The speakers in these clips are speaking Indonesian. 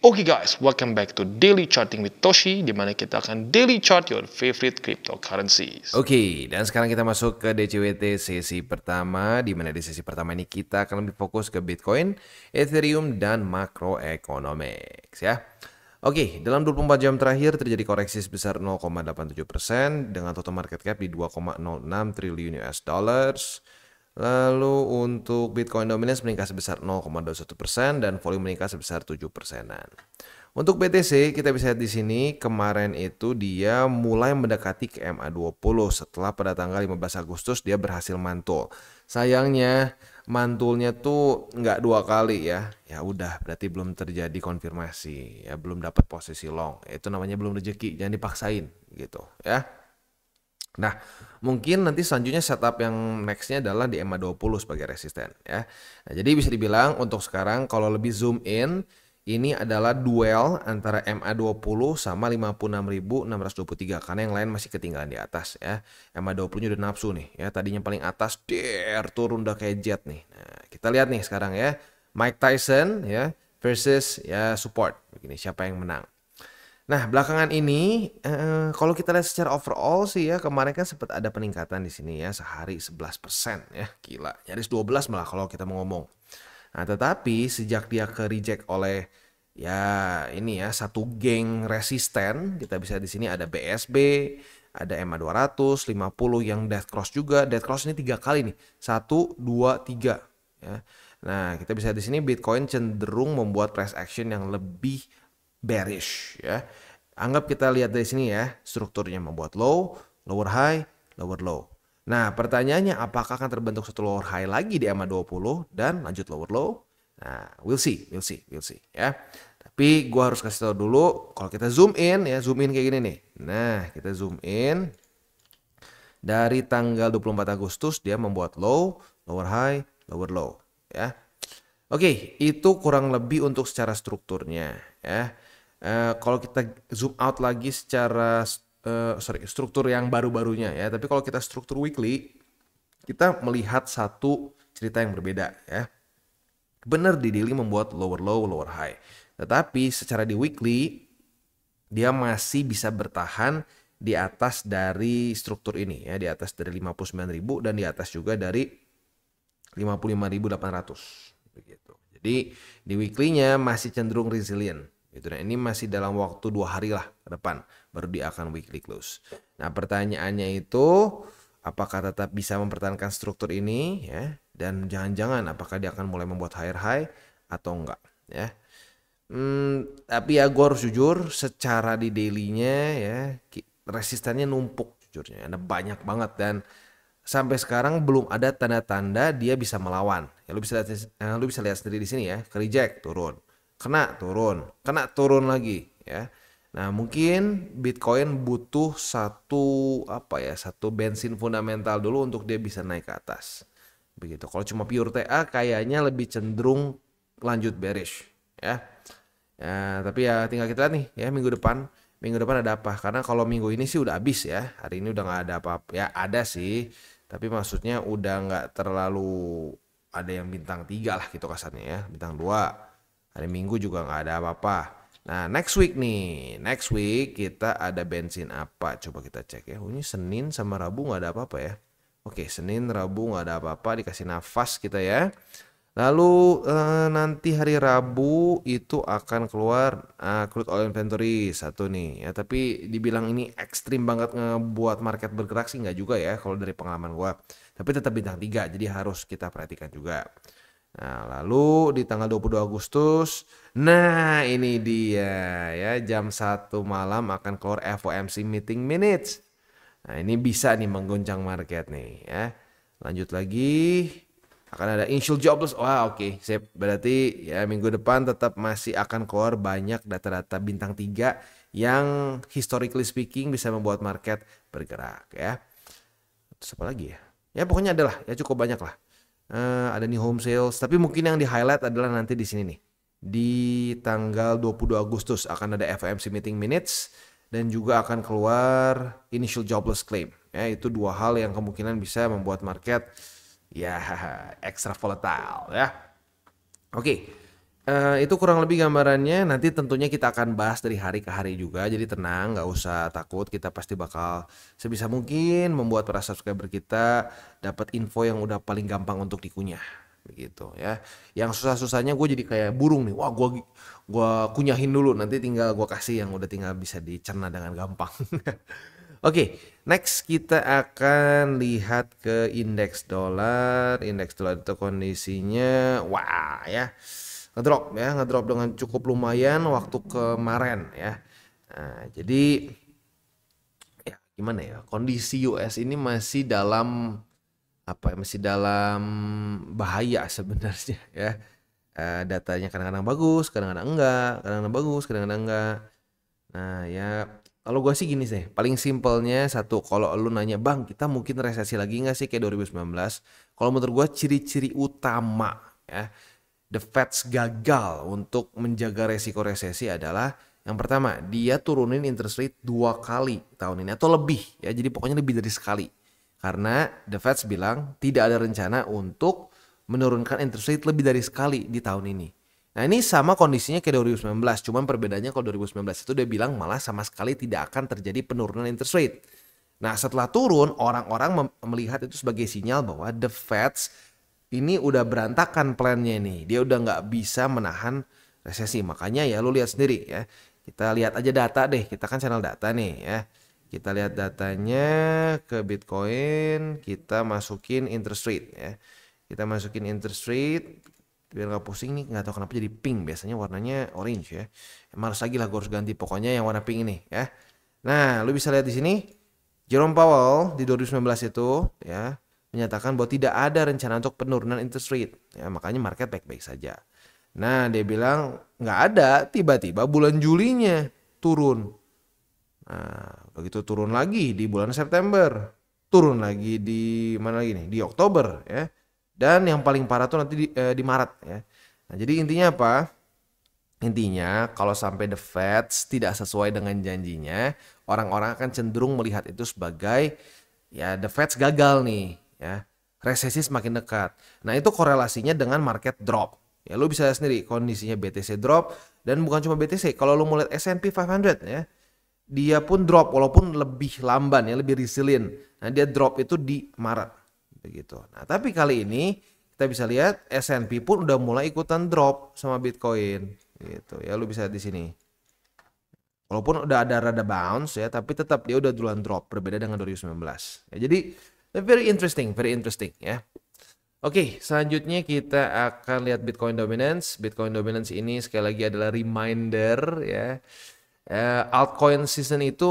Oke guys, welcome back to Daily Charting with Toshi, di mana kita akan daily chart your favorite cryptocurrencies. Oke, dan sekarang kita masuk ke DCWT sesi pertama, di mana di sesi pertama ini kita akan lebih fokus ke Bitcoin, Ethereum, dan macroeconomics ya. Oke, dalam 24 jam terakhir terjadi koreksi sebesar 0,87% dengan total market cap di 2,06 triliun US dollars. Lalu untuk Bitcoin dominance meningkat sebesar 0,21% dan volume meningkat sebesar 7%-an. Untuk BTC kita bisa lihat di sini kemarin itu dia mulai mendekati ke MA20 setelah pada tanggal 15 Agustus dia berhasil mantul. Sayangnya mantulnya tuh nggak 2 kali ya. Ya udah berarti belum terjadi konfirmasi ya, belum dapat posisi long. Itu namanya belum rezeki, jangan dipaksain gitu ya. Nah, mungkin nanti selanjutnya setup yang nextnya adalah di MA20 sebagai resisten ya. Nah, jadi bisa dibilang untuk sekarang kalau lebih zoom in, ini adalah duel antara MA20 sama 56.623 karena yang lain masih ketinggalan di atas ya. MA20-nya udah nafsu nih ya, tadinya paling atas, turun udah kayak jet nih. Nah, kita lihat nih sekarang ya, Mike Tyson ya versus ya support. Begini, siapa yang menang? Nah, belakangan ini kalau kita lihat secara overall sih ya, kemarin kan sempat ada peningkatan di sini ya, sehari 11% ya, gila. Nyaris 12 malah kalau kita mau ngomong. Nah, tetapi sejak dia ke reject oleh ya ini ya satu geng resisten, kita bisa di sini ada BSB, ada MA200, 50 yang death cross juga. Death cross ini 3 kali nih. 1 2 3 ya. Nah, kita bisa di sini Bitcoin cenderung membuat price action yang lebih bearish ya. Anggap kita lihat dari sini ya, strukturnya membuat low, lower high, lower low. Nah, pertanyaannya apakah akan terbentuk satu lower high lagi di MA20 dan lanjut lower low? Nah, we'll see ya. Tapi gua harus kasih tahu dulu kalau kita zoom in ya, zoom in kayak gini nih. Nah, kita zoom in dari tanggal 24 Agustus dia membuat low, lower high, lower low ya. Oke, itu kurang lebih untuk secara strukturnya ya. Kalau kita zoom out lagi secara struktur yang baru-barunya ya, tapi kalau kita struktur weekly kita melihat satu cerita yang berbeda ya. Benar di daily membuat lower low, lower high, tetapi secara di weekly dia masih bisa bertahan di atas dari struktur ini ya, di atas dari 59.000 dan di atas juga dari 55.800 begitu. Jadi di weekly-nya masih cenderung resilient gitu. Nah, ini masih dalam waktu 2 hari lah ke depan baru dia akan weekly close. Nah, pertanyaannya itu apakah tetap bisa mempertahankan struktur ini ya, dan jangan-jangan apakah dia akan mulai membuat higher high atau enggak ya. Tapi ya gue harus jujur secara di daily-nya ya resistennya numpuk jujurnya, ada banyak banget dan sampai sekarang belum ada tanda-tanda dia bisa melawan. Ya, lu bisa lihat sendiri di sini ya, ke reject turun, kena turun lagi ya. Nah, mungkin Bitcoin butuh satu bensin fundamental dulu untuk dia bisa naik ke atas. Begitu. Kalau cuma pure TA kayaknya lebih cenderung lanjut bearish ya. Ya, tapi ya tinggal kita lihat nih ya minggu depan ada apa, karena kalau minggu ini sih udah habis ya, hari ini udah nggak ada apa-apa ya, ada sih tapi maksudnya udah nggak terlalu ada yang bintang 3 lah gitu kasarnya ya, bintang 2. Hari Minggu juga nggak ada apa-apa. Nah, next week kita ada bensin apa, coba kita cek ya. Ini Senin sama Rabu nggak ada apa-apa ya. Oke, Senin Rabu nggak ada apa-apa, dikasih nafas kita ya. Lalu nanti hari Rabu itu akan keluar crude oil inventory satu nih ya, tapi dibilang ini ekstrim banget ngebuat market bergerak sih nggak juga ya kalau dari pengalaman gua. Tapi tetap bintang 3 jadi harus kita perhatikan juga. Nah, lalu di tanggal 22 Agustus, nah ini dia ya, jam 1 malam akan keluar FOMC meeting minutes. Nah, ini bisa nih mengguncang market nih ya. Lanjut lagi akan ada initial jobless. Wah, oke, sip. Berarti ya minggu depan tetap masih akan keluar banyak data-data bintang 3 yang historically speaking bisa membuat market bergerak ya. Terus apa lagi ya? Ya pokoknya adalah ya cukup banyak lah. Ada new home sales, tapi mungkin yang di highlight adalah nanti di sini nih. Di tanggal 22 Agustus akan ada FOMC meeting minutes dan juga akan keluar initial jobless claim. Ya, itu 2 hal yang kemungkinan bisa membuat market ya ekstra volatile ya. Oke. Itu kurang lebih gambarannya. Nanti tentunya kita akan bahas dari hari ke hari juga. Jadi tenang, nggak usah takut. Kita pasti bakal sebisa mungkin membuat para subscriber kita dapat info yang udah paling gampang untuk dikunyah. Begitu ya. Yang susah-susahnya gue jadi kayak burung nih. Wah, gua kunyahin dulu. Nanti tinggal gue kasih yang udah tinggal bisa dicerna dengan gampang. Oke, next kita akan lihat ke indeks dolar. Indeks dolar itu kondisinya, wah ya, ngedrop dengan cukup lumayan waktu kemarin ya. Nah, jadi ya gimana ya, kondisi US ini masih dalam apa ya, masih dalam bahaya sebenarnya ya. Datanya kadang-kadang bagus, kadang-kadang enggak, kadang-kadang bagus, kadang-kadang enggak. Nah ya, kalau gue sih gini sih, paling simpelnya satu, kalau lu nanya bang kita mungkin resesi lagi nggak sih kayak 2019, kalau menurut gue ciri-ciri utama ya The Fed gagal untuk menjaga resiko resesi adalah yang pertama, dia turunin interest rate 2 kali tahun ini atau lebih ya, jadi pokoknya lebih dari sekali. Karena The Fed bilang tidak ada rencana untuk menurunkan interest rate lebih dari sekali di tahun ini. Nah ini sama kondisinya kayak 2019, cuman perbedaannya kalau 2019 itu dia bilang malah sama sekali tidak akan terjadi penurunan interest rate. Nah setelah turun, orang-orang melihat itu sebagai sinyal bahwa The Fed ini udah berantakan plannya nih. Dia udah nggak bisa menahan resesi. Makanya ya lu lihat sendiri ya. Kita lihat aja data deh. Kita kan channel data nih ya. Kita lihat datanya ke Bitcoin. Kita masukin interest rate ya. Kita masukin interest rate. Biar nggak pusing nih. Nggak tahu kenapa jadi pink. Biasanya warnanya orange ya. Males lagi lah gue harus ganti. Pokoknya yang warna pink ini ya. Nah lu bisa lihat di sini. Jerome Powell di 2019 itu ya menyatakan bahwa tidak ada rencana untuk penurunan interest rate. Ya, makanya market baik-baik saja. Nah, dia bilang nggak ada, tiba-tiba bulan Julinya turun. Nah, begitu turun lagi di bulan September, turun lagi di mana lagi nih? Di Oktober ya. Dan yang paling parah tuh nanti di Maret ya. Nah, jadi intinya apa? Intinya kalau sampai The Fed tidak sesuai dengan janjinya, orang-orang akan cenderung melihat itu sebagai ya The Fed gagal nih. Ya, resesi semakin dekat. Nah itu korelasinya dengan market drop. Ya lu bisa lihat sendiri kondisinya BTC drop, dan bukan cuma BTC. Kalau lu mau lihat S&P 500 ya, dia pun drop walaupun lebih lamban ya, lebih resilient. Nah dia drop itu di Maret begitu. Nah tapi kali ini kita bisa lihat S&P pun udah mulai ikutan drop sama Bitcoin gitu ya. Lu bisa lihat di sini. Walaupun udah ada rada bounce ya, tapi tetap dia udah duluan drop, berbeda dengan 2019. Ya jadi very interesting ya. Oke, selanjutnya kita akan lihat Bitcoin dominance. Bitcoin dominance ini sekali lagi adalah reminder ya. Altcoin season itu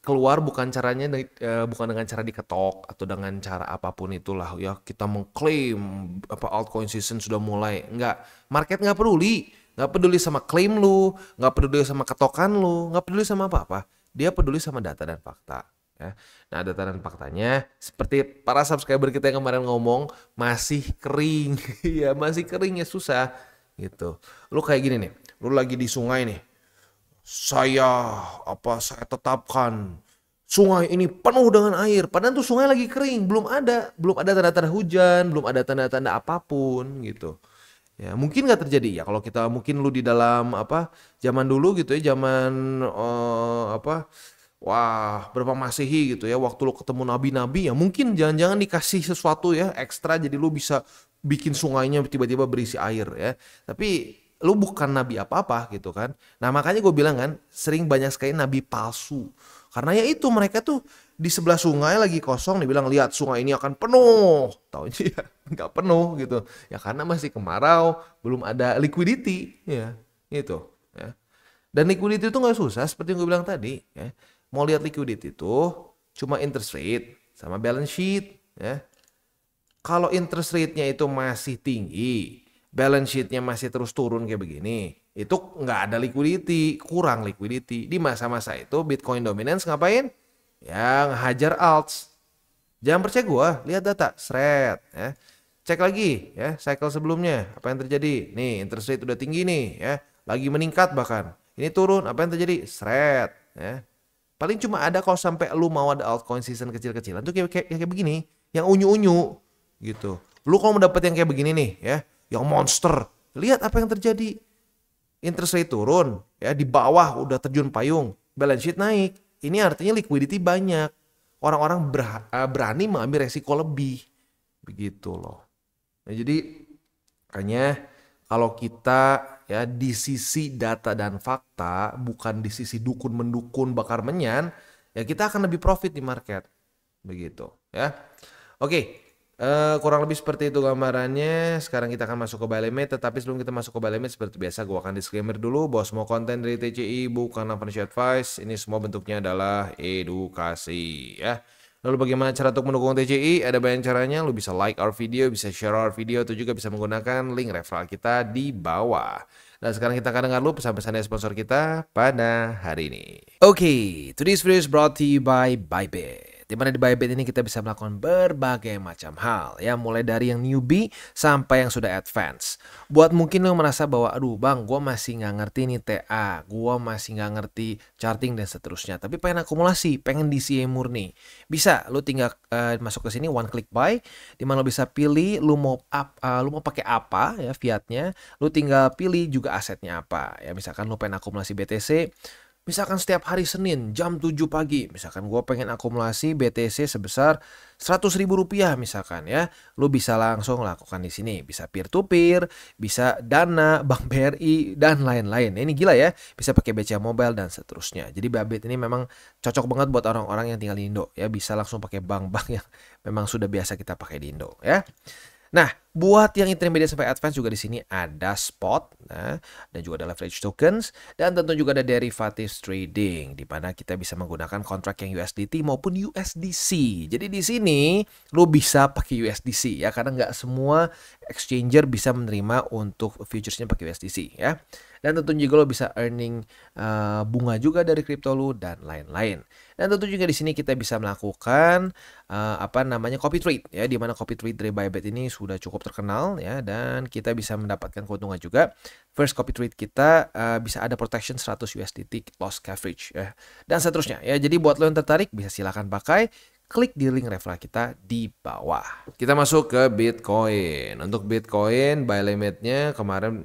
keluar bukan dengan cara diketok atau dengan cara apapun itulah ya. Kita mengklaim apa altcoin season sudah mulai. Enggak, market nggak peduli sama klaim lu, nggak peduli sama ketokan lu, nggak peduli sama apa-apa. Dia peduli sama data dan fakta. Ya. Nah data dan faktanya seperti para subscriber kita yang kemarin ngomong masih kering ya, masih kering ya, susah gitu. Lu kayak gini nih, lu lagi di sungai nih, saya tetapkan sungai ini penuh dengan air, padahal tuh sungai lagi kering, belum ada tanda-tanda hujan, belum ada tanda-tanda apapun gitu. Ya mungkin nggak terjadi ya kalau kita mungkin lu di dalam zaman dulu gitu ya, zaman wah, berapa Masehi gitu ya, waktu lu ketemu nabi-nabi ya mungkin jangan-jangan dikasih sesuatu ya ekstra jadi lu bisa bikin sungainya tiba-tiba berisi air ya. Tapi lu bukan nabi apa-apa gitu kan. Nah makanya gue bilang kan, sering banyak sekali nabi palsu. Karena ya itu mereka tuh di sebelah sungai lagi kosong, dibilang lihat sungai ini akan penuh. Taunya ya nggak penuh gitu. Ya karena masih kemarau, belum ada liquidity ya gitu ya. Dan liquidity itu nggak susah seperti yang gue bilang tadi ya. Mau lihat liquidity itu cuma interest rate sama balance sheet ya. Kalau interest rate-nya itu masih tinggi, balance sheet-nya masih terus turun kayak begini, itu nggak ada liquidity, kurang liquidity. Di masa-masa itu Bitcoin dominance ngapain? Ya ngehajar alts. Jangan percaya gua, lihat data, seret ya. Cek lagi ya cycle sebelumnya, apa yang terjadi? Nih interest rate udah tinggi nih ya, lagi meningkat bahkan. Ini turun, apa yang terjadi? Seret ya. Paling cuma ada kalau sampai lu mau ada altcoin season kecil-kecilan tuh kayak begini, yang unyu-unyu gitu. Lu kalau mau dapet yang kayak begini nih ya, yang monster, Lihat apa yang terjadi. Interest rate turun, ya di bawah udah terjun payung, balance sheet naik. Ini artinya liquidity banyak. Orang-orang berani mengambil resiko lebih. Begitu loh. Nah, jadi makanya kalau kita ya di sisi data dan fakta, bukan di sisi dukun mendukun bakar menyan, ya kita akan lebih profit di market. Begitu ya. Oke. Kurang lebih seperti itu gambarannya. Sekarang kita akan masuk ke buy limit. Tetapi sebelum kita masuk ke buy limit, seperti biasa gue akan disclaimer dulu bahwa semua konten dari TCI bukanlah financial advice. Ini semua bentuknya adalah edukasi ya. Lalu bagaimana cara untuk mendukung TCI? Ada banyak caranya. Lu bisa like our video, bisa share our video, atau juga bisa menggunakan link referral kita di bawah. Dan sekarang kita akan dengar lu pesan-pesan dari sponsor kita pada hari ini. Oke, today's video is brought to you by Bybit. Di mana di Bybit ini kita bisa melakukan berbagai macam hal, ya, mulai dari yang newbie sampai yang sudah advance. Buat mungkin lo merasa bahwa, aduh bang, gue masih nggak ngerti nih TA, gue masih nggak ngerti charting dan seterusnya, tapi pengen akumulasi, pengen DCA murni. Bisa, lo tinggal masuk ke sini, one click buy, di mana lo bisa pilih lo mau pakai apa, ya, fiatnya. Lo tinggal pilih juga asetnya apa, ya. Misalkan lo pengen akumulasi BTC. Misalkan setiap hari Senin jam 7 pagi, misalkan gue pengen akumulasi BTC sebesar Rp100.000 misalkan ya, lu bisa langsung lakukan di sini, bisa peer to peer, bisa Dana, Bank BRI dan lain-lain. Ini gila ya, bisa pakai BCA Mobile dan seterusnya. Jadi Bybit ini memang cocok banget buat orang-orang yang tinggal di Indo ya, bisa langsung pakai bank-bank yang memang sudah biasa kita pakai di Indo ya. Nah, buat yang intermediate sampai advance juga di sini ada spot, nah, dan juga ada leverage tokens, dan tentu juga ada derivatives trading, di mana kita bisa menggunakan kontrak yang USDT maupun USDC. Jadi di sini lo bisa pakai USDC ya, karena nggak semua exchanger bisa menerima untuk futuresnya pakai USDC ya. Dan tentunya juga lo bisa earning bunga juga dari kripto lo dan lain-lain. Dan tentu juga di sini kita bisa melakukan copy trade ya, di mana copy trade dari Bybit ini sudah cukup terkenal ya, dan kita bisa mendapatkan keuntungan juga. First copy trade kita bisa ada protection 100 USDT loss coverage ya, dan seterusnya ya. Jadi buat lo yang tertarik bisa silakan pakai. Klik di link referral kita di bawah. Kita masuk ke Bitcoin. Untuk Bitcoin buy limitnya kemarin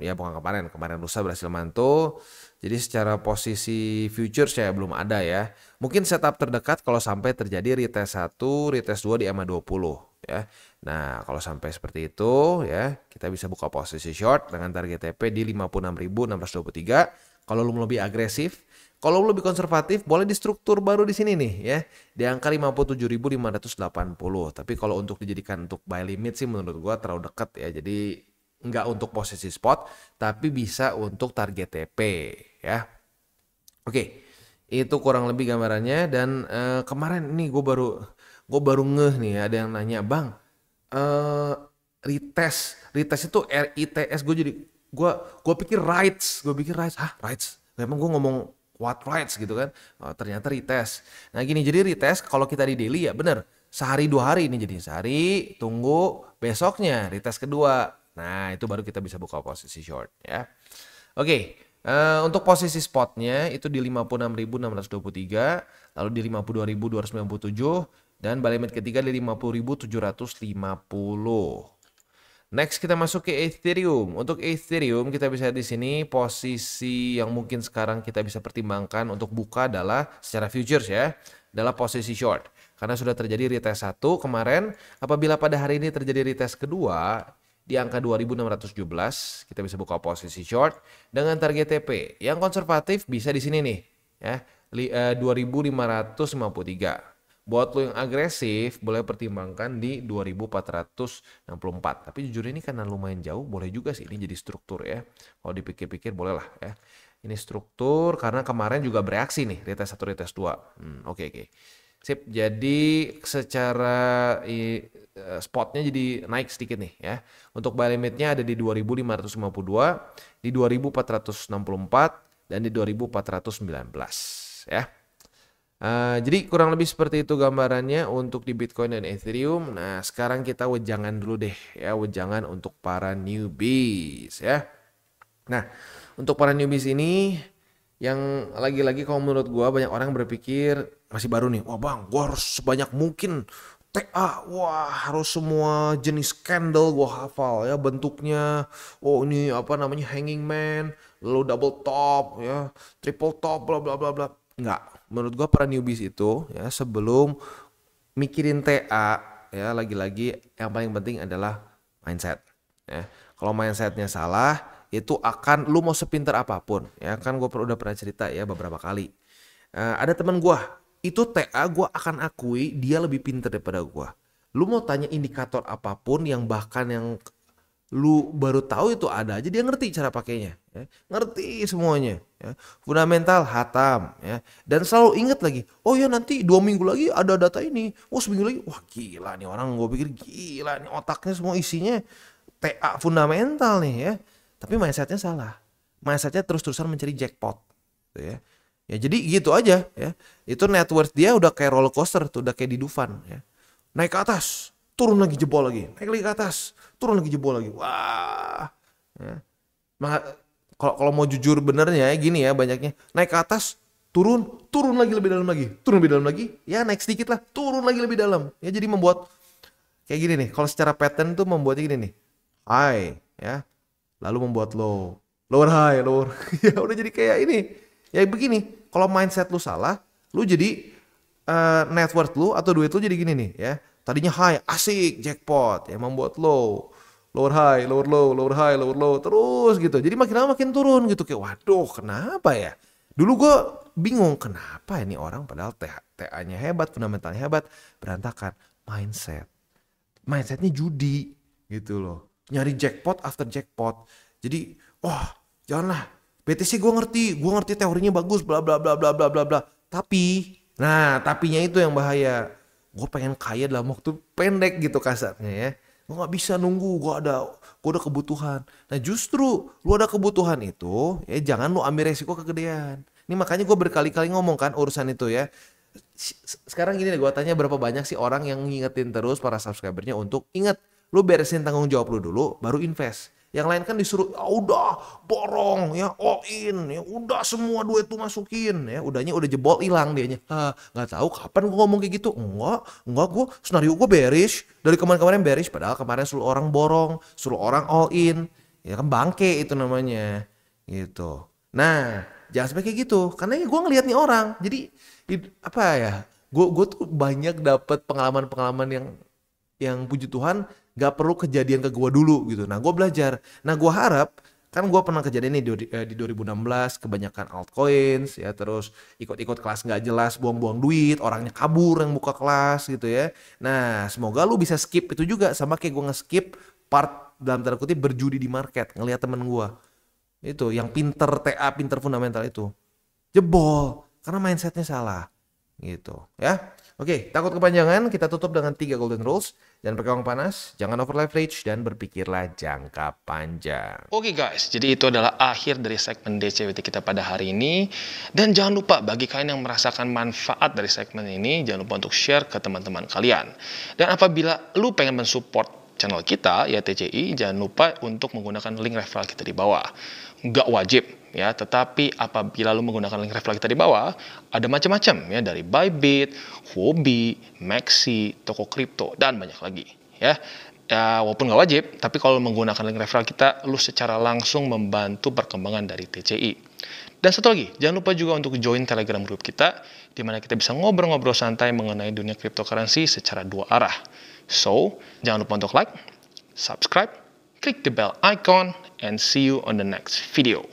lusa berhasil mantul. Jadi secara posisi futures ya belum ada ya. Mungkin setup terdekat kalau sampai terjadi retest 1, retest 2 di EMA20 ya. Nah, kalau sampai seperti itu ya, kita bisa buka posisi short dengan target TP di 56.623. Kalau lu lebih agresif, kalau lu lebih konservatif, boleh di struktur baru di sini nih ya, di angka 57.580. Tapi kalau untuk dijadikan untuk buy limit sih menurut gua terlalu dekat ya. Jadi nggak untuk posisi spot, tapi bisa untuk target TP ya. Oke, itu kurang lebih gambarannya. Dan kemarin ini gue baru ngeh nih, ada yang nanya, bang, retest itu RITS, gue pikir rights, rights, memang gue ngomong what rights gitu kan, ternyata retest. Nah gini, jadi retest kalau kita di daily ya bener, sehari 2 hari ini, jadi sehari tunggu besoknya retest kedua. Nah itu baru kita bisa buka posisi short ya. Oke, untuk posisi spotnya itu di 56.623, lalu di 52.297, dan buy limit ketiga di 50.750. Next kita masuk ke Ethereum. Untuk Ethereum kita bisa di sini posisi yang mungkin sekarang kita bisa pertimbangkan untuk buka adalah secara futures ya, adalah posisi short. Karena sudah terjadi retest 1 kemarin, apabila pada hari ini terjadi retest kedua di angka 2.617, kita bisa buka posisi short dengan target TP. Yang konservatif bisa di sini nih ya, 2.553. Buat lo yang agresif boleh pertimbangkan di 2464. Tapi jujur ini karena lumayan jauh, boleh juga sih ini jadi struktur ya. Kalau dipikir-pikir boleh lah ya. Ini struktur karena kemarin juga bereaksi nih, retest 1, retest 2. Oke. Sip, jadi secara spotnya jadi naik sedikit nih ya. Untuk buy limitnya ada di 2552, di 2464, dan di 2419 ya. Jadi kurang lebih seperti itu gambarannya untuk di Bitcoin dan Ethereum. Nah sekarang kita wejangan dulu deh ya, wejangan untuk para newbies ya. Nah untuk para newbies ini yang lagi-lagi kalau menurut gua banyak orang berpikir masih baru nih, wah bang gua harus sebanyak mungkin TA, wah harus semua jenis candle gua hafal ya bentuknya. Oh ini apa namanya hanging man, lalu double top ya, triple top bla bla bla bla. Enggak, menurut gua para newbies itu ya sebelum mikirin TA ya lagi-lagi yang paling penting adalah mindset ya. Kalau mindsetnya salah itu akan lu mau sepinter apapun ya kan gue udah pernah cerita ya beberapa kali. Ada teman gue itu TA gue akan akui dia lebih pinter daripada gue. Lu mau tanya indikator apapun yang bahkan yang lu baru tahu itu ada aja dia ngerti cara pakainya ya. Ngerti semuanya ya. Fundamental hatam ya dan selalu inget lagi oh ya nanti 2 minggu lagi ada data ini oh seminggu lagi wah gila nih orang gue pikir gila nih otaknya semua isinya TA fundamental nih ya tapi mindsetnya salah mindsetnya terus-terusan mencari jackpot gitu ya ya jadi gitu aja ya itu net worth dia udah kayak roller coaster tuh udah kayak di Dufan ya naik ke atas turun lagi jebol lagi naik lagi ke atas turun lagi jebol lagi wah ya. Kalau mau jujur benernya gini ya banyaknya naik ke atas turun lagi lebih dalam lagi turun lebih dalam lagi ya naik sedikit lah turun lagi lebih dalam ya jadi membuat kayak gini nih kalau secara pattern tuh membuatnya gini nih high ya lalu membuat low lower high lower ya udah jadi kayak ini ya begini kalau mindset lu salah lu jadi net worth lu atau duit lu jadi gini nih ya tadinya high asik jackpot ya membuat low lower high lower low lower high lower low terus gitu jadi makin lama makin turun gitu kayak waduh kenapa ya dulu gue bingung kenapa ini orang padahal TA-nya hebat fundamentalnya hebat berantakan mindsetnya judi gitu loh nyari jackpot after jackpot jadi wah janganlah BTC gue ngerti teorinya bagus bla bla bla bla bla bla bla tapinya itu yang bahaya gue pengen kaya dalam waktu pendek gitu kasarnya ya gue nggak bisa nunggu gue udah kebutuhan nah justru lu ada kebutuhan itu ya jangan lu ambil resiko kegedean ini makanya gue berkali-kali ngomong kan urusan itu ya sekarang gini deh gue tanya berapa banyak sih orang yang ngingetin terus para subscribernya untuk ingat lu beresin tanggung jawab lu dulu baru invest yang lain kan disuruh udah borong ya all in ya udah semua duit tuh masukin ya udahnya udah jebol hilang dianya nggak tahu kapan gua ngomong kayak gitu enggak gua senario gua bearish dari kemarin-kemarin bearish padahal kemarin suruh orang borong suruh orang all in ya kan bangke itu namanya gitu nah jangan sampai kayak gitu karena gua ngeliat nih orang jadi apa ya gua tuh banyak dapet pengalaman-pengalaman yang puji Tuhan gak perlu kejadian ke gue dulu gitu. Nah gue belajar. Nah gue harap kan gue pernah kejadian nih di 2016 kebanyakan altcoins ya terus ikut-ikut kelas gak jelas buang-buang duit orangnya kabur yang buka kelas gitu ya. Nah semoga lu bisa skip itu juga sama kayak gue nge-skip part dalam tanda kutip berjudi di market ngelihat temen gue itu yang pinter TA pinter fundamental itu jebol karena mindsetnya salah gitu ya. Oke, takut kepanjangan, kita tutup dengan 3 golden rules. Jangan pakai uang panas, jangan over leverage, dan berpikirlah jangka panjang. Oke guys, jadi itu adalah akhir dari segmen DCWT kita pada hari ini. Dan jangan lupa bagi kalian yang merasakan manfaat dari segmen ini, jangan lupa untuk share ke teman-teman kalian. Dan apabila lu pengen mensupport channel kita, ya TCI, jangan lupa untuk menggunakan link referral kita di bawah. Nggak wajib ya, tetapi apabila lu menggunakan link referral kita di bawah, ada macam-macam ya dari Bybit, Huobi, Maxi, toko kripto dan banyak lagi ya. Ya walaupun nggak wajib, tapi kalau menggunakan link referral kita, lu secara langsung membantu perkembangan dari TCI. Dan satu lagi, jangan lupa juga untuk join Telegram group kita, di mana kita bisa ngobrol-ngobrol santai mengenai dunia cryptocurrency secara 2 arah. So, jangan lupa untuk like, subscribe, click the bell icon, and see you on the next video.